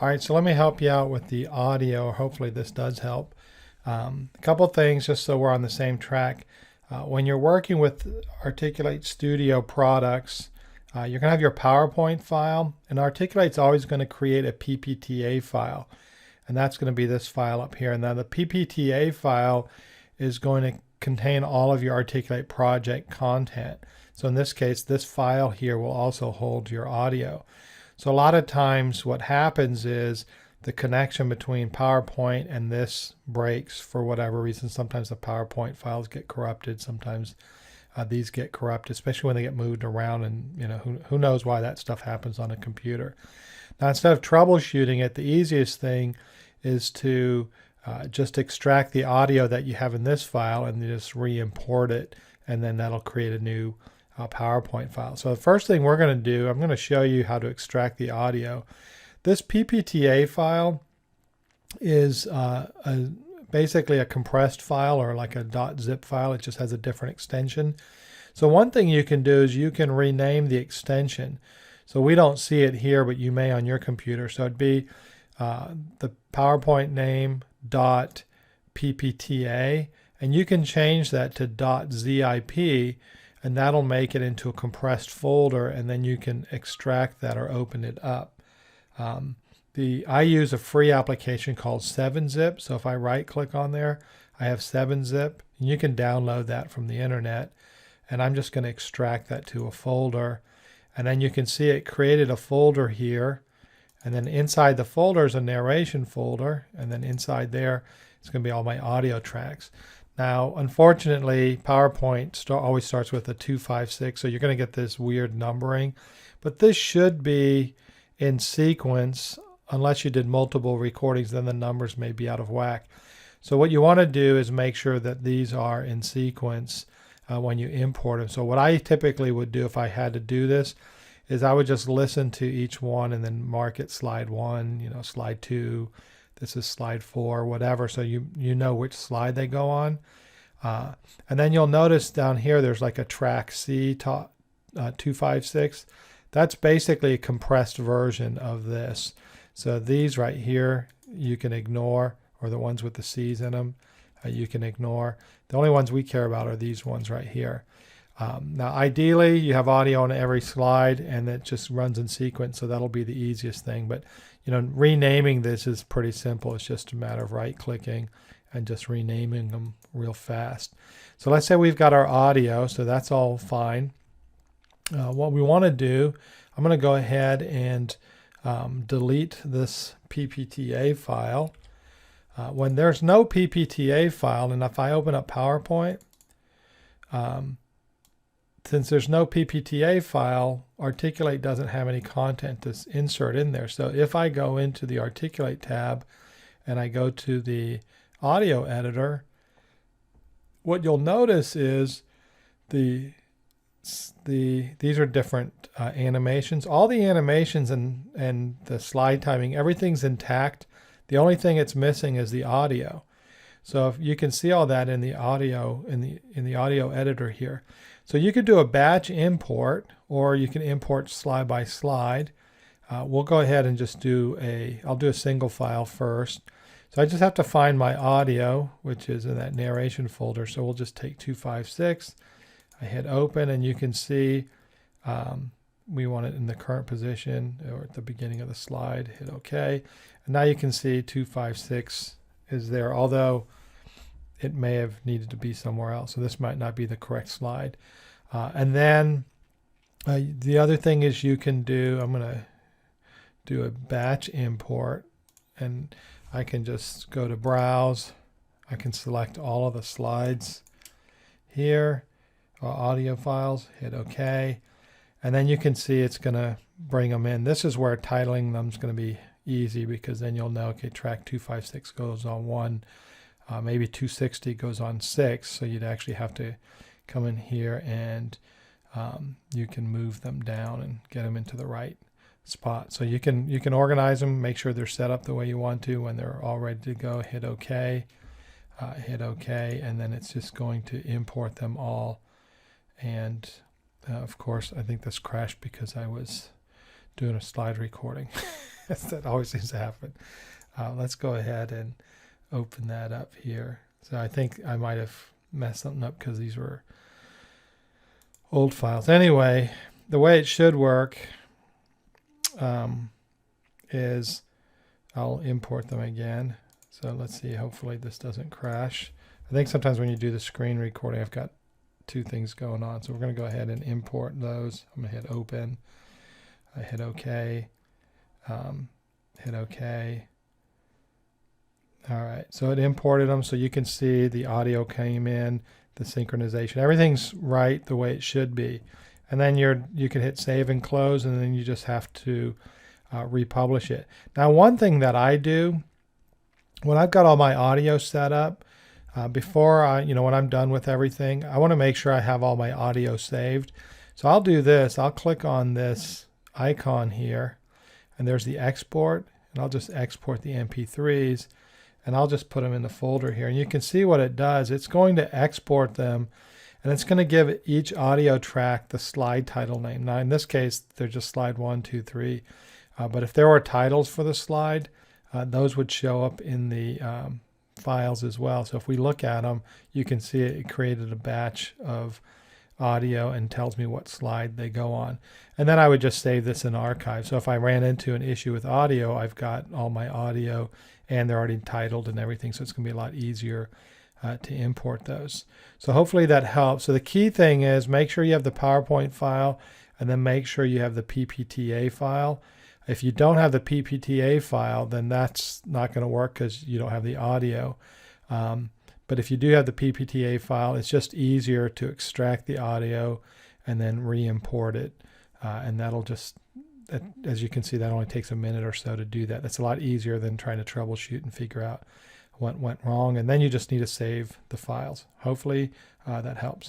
All right, so let me help you out with the audio. Hopefully this does help. A couple things just so we're on the same track. When you're working with Articulate Studio products, you're going to have your PowerPoint file, and Articulate's always going to create a PPTA file, and that's going to be this file up here. And then the PPTA file is going to contain all of your Articulate project content. So in this case, this file here will also hold your audio. So a lot of times what happens is the connection between PowerPoint and this breaks for whatever reason. Sometimes the PowerPoint files get corrupted. Sometimes these get corrupted, especially when they get moved around, and who knows why that stuff happens on a computer. Now, instead of troubleshooting it, the easiest thing is to just extract the audio that you have in this file and just re-import it, and then that'll create a new PowerPoint file. So the first thing we're going to do, I'm going to show you how to extract the audio. This PPTA file is basically a compressed file, or like a .zip file. It just has a different extension. So one thing you can do is you can rename the extension. So we don't see it here, but you may on your computer. So it'd be the PowerPoint name .ppta, and you can change that to .zip, and that'll make it into a compressed folder, and then you can extract that or open it up. I use a free application called 7-Zip. So if I right click on there, I have 7-Zip, and you can download that from the internet. And I'm just going to extract that to a folder. And then you can see it created a folder here. And then inside the folder is a narration folder. And then inside there, it's going to be all my audio tracks. Now, unfortunately, PowerPoint always starts with a 256. So you're going to get this weird numbering. But this should be in sequence. Unless you did multiple recordings, then the numbers may be out of whack. So what you want to do is make sure that these are in sequence when you import them. So what I typically would do if I had to do this is I would just listen to each one and then mark it slide 1, slide 2, this is slide 4, whatever, so you know which slide they go on. And then you'll notice down here there's like a track C 256. That's basically a compressed version of this. So these right here you can ignore, or the ones with the C's in them you can ignore. The only ones we care about are these ones right here. Now ideally you have audio on every slide and it just runs in sequence, so that'll be the easiest thing. But renaming this is pretty simple. It's just a matter of right clicking and just renaming them real fast. So let's say we've got our audio, so that's all fine. What we want to do, I'm going to go ahead and delete this PPTA file. When there's no PPTA file, and if I open up PowerPoint, since there's no PPTA file, Articulate doesn't have any content to insert in there. So if I go into the Articulate tab and I go to the audio editor, what you'll notice is these are different animations. All the animations and the slide timing, everything's intact. The only thing it's missing is the audio. So if you can see all that in the audio in the audio editor here. So you could do a batch import, or you can import slide by slide. We'll go ahead and just I'll do a single file first. So I just have to find my audio, which is in that narration folder. So we'll just take 256. I hit open, and you can see we want it in the current position or at the beginning of the slide. Hit OK. And now you can see 256 is there, although it may have needed to be somewhere else. So this might not be the correct slide. And then the other thing is you can do, I'm going to do a batch import, and I can just go to Browse. I can select all of the slides here. Audio files, hit OK, and then you can see it's going to bring them in. This is where titling them is going to be easy, because then you'll know, okay, track 256 goes on 1, maybe 260 goes on 6, so you'd actually have to come in here and you can move them down and get them into the right spot. So you can organize them, make sure they're set up the way you want to. When they're all ready to go, hit OK, and then it's just going to import them all. And of course, I think this crashed because I was doing a slide recording. That always seems to happen. Let's go ahead and open that up here. So I think I might have messed something up because these were old files. Anyway, the way it should work is I'll import them again. So let's see, hopefully this doesn't crash. I think sometimes when you do the screen recording, I've got two things going on. So we're going to go ahead and import those. I'm going to hit open. I hit OK. Hit OK. All right, so it imported them, so you can see the audio came in, the synchronization, everything's right the way it should be. And then you can hit save and close, and then you just have to republish it. Now, one thing that I do when I've got all my audio set up, before when I'm done with everything, I want to make sure I have all my audio saved. So I'll do this. I'll click on this icon here, and there's the export, and I'll just export the MP3s. And I'll just put them in the folder here. And you can see what it does. It's going to export them, and it's going to give each audio track the slide title name. Now, in this case, they're just slide 1, 2, 3. But if there were titles for the slide, those would show up in the files as well. So if we look at them, you can see it created a batch of audio and tells me what slide they go on. And then I would just save this in archive. So if I ran into an issue with audio, I've got all my audio and they're already titled and everything, so it's going to be a lot easier to import those. So hopefully that helps. So the key thing is make sure you have the PowerPoint file, and then make sure you have the PPTA file. If you don't have the PPTA file, then that's not going to work because you don't have the audio. But if you do have the PPTA file, it's just easier to extract the audio and then re-import it. And that'll just, as you can see, that only takes a minute or so to do that. That's a lot easier than trying to troubleshoot and figure out what went wrong. And then you just need to save the files. Hopefully that helps.